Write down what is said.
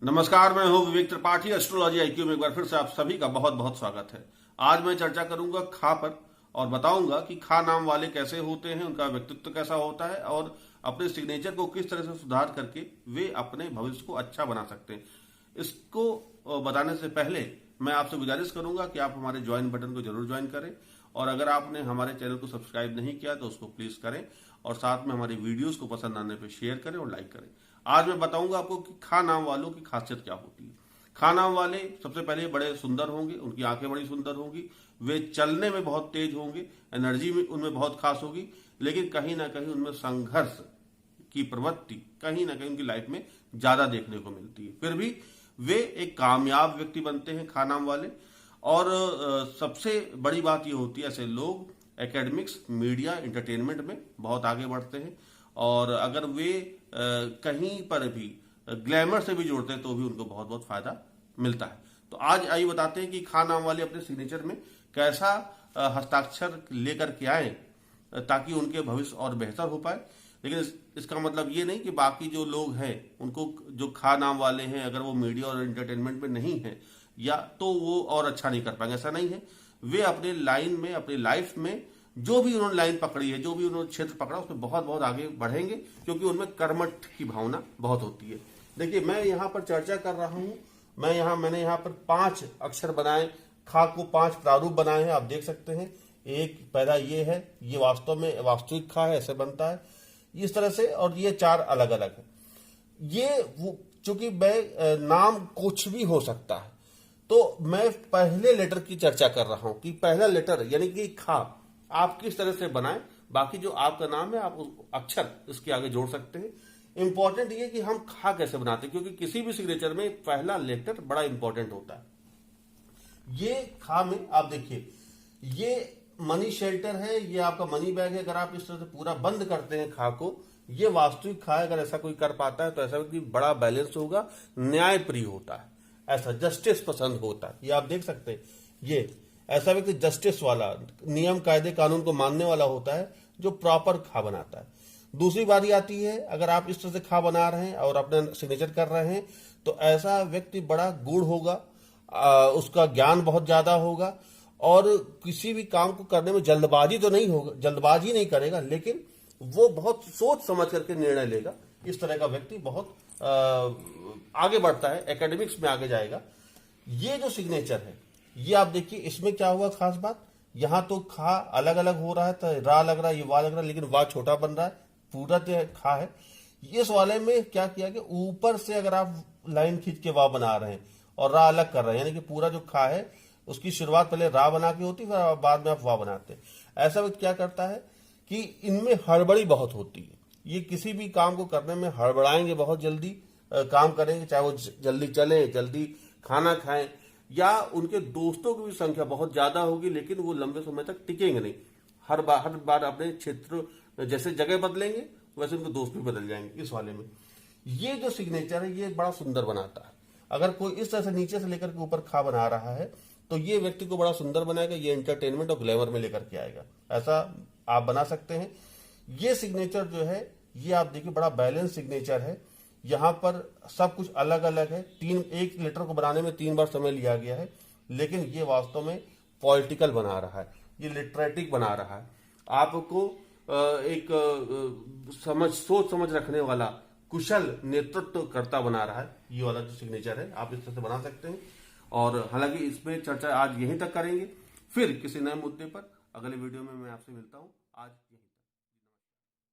नमस्कार, मैं हूं विवेक त्रिपाठी। एस्ट्रोलॉजी आईक्यू में एक बार फिर से आप सभी का बहुत बहुत स्वागत है। आज मैं चर्चा करूंगा खा पर और बताऊंगा कि खा नाम वाले कैसे होते हैं, उनका व्यक्तित्व कैसा होता है और अपने सिग्नेचर को किस तरह से सुधार करके वे अपने भविष्य को अच्छा बना सकते हैं। इसको बताने से पहले मैं आपसे गुजारिश करूंगा कि आप हमारे ज्वाइन बटन को जरूर ज्वाइन करें और अगर आपने हमारे चैनल को सब्सक्राइब नहीं किया तो उसको प्लीज करें और साथ में हमारी वीडियोस को पसंद आने पर शेयर करें और लाइक करें। आज मैं बताऊंगा आपको कि खा नाम वालों की खासियत क्या होती है। खा नाम वाले सबसे पहले बड़े सुंदर होंगे, उनकी आंखें बड़ी सुंदर होंगी, वे चलने में बहुत तेज होंगे, एनर्जी में उनमें बहुत खास होगी, लेकिन कहीं ना कहीं उनमें संघर्ष की प्रवृत्ति कहीं ना कहीं उनकी लाइफ में ज्यादा देखने को मिलती है। फिर भी वे एक कामयाब व्यक्ति बनते हैं खा नाम वाले। और सबसे बड़ी बात यह होती है ऐसे लोग एकेडमिक्स, मीडिया, एंटरटेनमेंट में बहुत आगे बढ़ते हैं और अगर वे कहीं पर भी ग्लैमर से भी जोड़ते हैं तो भी उनको बहुत बहुत फायदा मिलता है। तो आज आइए बताते हैं कि खा नाम वाले अपने सिग्नेचर में कैसा हस्ताक्षर लेकर के आए ताकि उनके भविष्य और बेहतर हो पाए। लेकिन इसका मतलब ये नहीं कि बाकी जो लोग हैं उनको, जो खा नाम वाले हैं, अगर वो मीडिया और एंटरटेनमेंट में नहीं है या तो वो और अच्छा नहीं कर पाएंगे, ऐसा नहीं है। वे अपने लाइन में, अपनी लाइफ में जो भी उन्होंने लाइन पकड़ी है, जो भी उन्होंने क्षेत्र पकड़ा, उसमें बहुत बहुत आगे बढ़ेंगे क्योंकि उनमें कर्मठ की भावना बहुत होती है। देखिए, मैं यहाँ पर चर्चा कर रहा हूँ, मैंने यहाँ पर 5 अक्षर बनाए, खा को 5 प्रारूप बनाए हैं, आप देख सकते हैं। एक पहला ये है, ये वास्तव में वास्तविक खा है, ऐसे बनता है इस तरह से, और ये 4 अलग अलग है। ये चूंकि नाम कुछ भी हो सकता है तो मैं पहले लेटर की चर्चा कर रहा हूं कि पहला लेटर यानी कि खा आप किस तरह से बनाएं। बाकी जो आपका नाम है आप उस अक्षर इसके आगे जोड़ सकते हैं। इंपॉर्टेंट ये कि हम खा कैसे बनाते हैं, क्योंकि किसी भी सिग्नेचर में पहला लेटर बड़ा इंपॉर्टेंट होता है। ये खा में आप देखिए, ये मनी शेल्टर है, ये आपका मनी बैग है। अगर आप इस तरह से पूरा बंद करते हैं खा को, ये वास्तविक खा है। अगर ऐसा कोई कर पाता है तो ऐसा व्यक्ति बड़ा बैलेंस होगा, न्याय प्रिय होता है, ऐसा जस्टिस पसंद होता है। ये आप देख सकते हैं, ये ऐसा व्यक्ति जस्टिस वाला, नियम कायदे कानून को मानने वाला होता है, जो प्रॉपर खा बनाता है। दूसरी बारी आती है, अगर आप इस तरह से खा बना रहे हैं और अपना सिग्नेचर कर रहे हैं तो ऐसा व्यक्ति बड़ा गूढ़ होगा, उसका ज्ञान बहुत ज्यादा होगा और किसी भी काम को करने में जल्दबाजी तो नहीं होगा, जल्दबाजी नहीं करेगा, लेकिन वो बहुत सोच समझ करके निर्णय लेगा। इस तरह का व्यक्ति बहुत आगे बढ़ता है, एकेडमिक्स में आगे जाएगा। ये जो सिग्नेचर है, ये आप देखिए, इसमें क्या हुआ खास बात, यहां तो खा अलग अलग हो रहा है, तो रा लग रहा है, ये वाह लग रहा है, लेकिन वाह छोटा बन रहा है, पूरा तो खा है। इस वाले में क्या किया कि ऊपर से अगर आप लाइन खींच के वाह बना रहे हैं और रा अलग कर रहे हैं, यानी कि पूरा जो खा है उसकी शुरुआत पहले रा बना के होती है, फिर बाद में आप वाह बनाते हैं। ऐसा व्यक्ति क्या करता है कि इनमें हड़बड़ी बहुत होती है। ये किसी भी काम को करने में हड़बड़ाएंगे, बहुत जल्दी काम करेंगे, चाहे वो जल्दी चले, जल्दी खाना खाएं, या उनके दोस्तों की भी संख्या बहुत ज्यादा होगी, लेकिन वो लंबे समय तक टिकेंगे नहीं। हर बार अपने क्षेत्र जैसे जगह बदलेंगे वैसे उनके दोस्त भी बदल जाएंगे। इस वाले में ये जो सिग्नेचर है ये बड़ा सुंदर बनाता है। अगर कोई इस तरह से नीचे से लेकर के ऊपर खा बना रहा है तो ये व्यक्ति को बड़ा सुंदर बनाएगा, ये एंटरटेनमेंट और ग्लैमर में लेकर के आएगा। ऐसा आप बना सकते हैं। ये सिग्नेचर जो है, ये आप देखिए बड़ा बैलेंस सिग्नेचर है। यहां पर सब कुछ अलग अलग है। एक लेटर को बनाने में 3 बार समय लिया गया है, लेकिन ये वास्तव में पॉलिटिकल बना रहा है, ये लिटरेटिक बना रहा है, आपको एक सोच समझ रखने वाला, कुशल नेतृत्वकर्ता बना रहा है। ये वाला जो सिग्नेचर है आप इस तरह से बना सकते हैं। और हालांकि इसमें चर्चा आज यहीं तक करेंगे, फिर किसी नए मुद्दे पर अगले वीडियो में मैं आपसे मिलता हूं। आज यहीं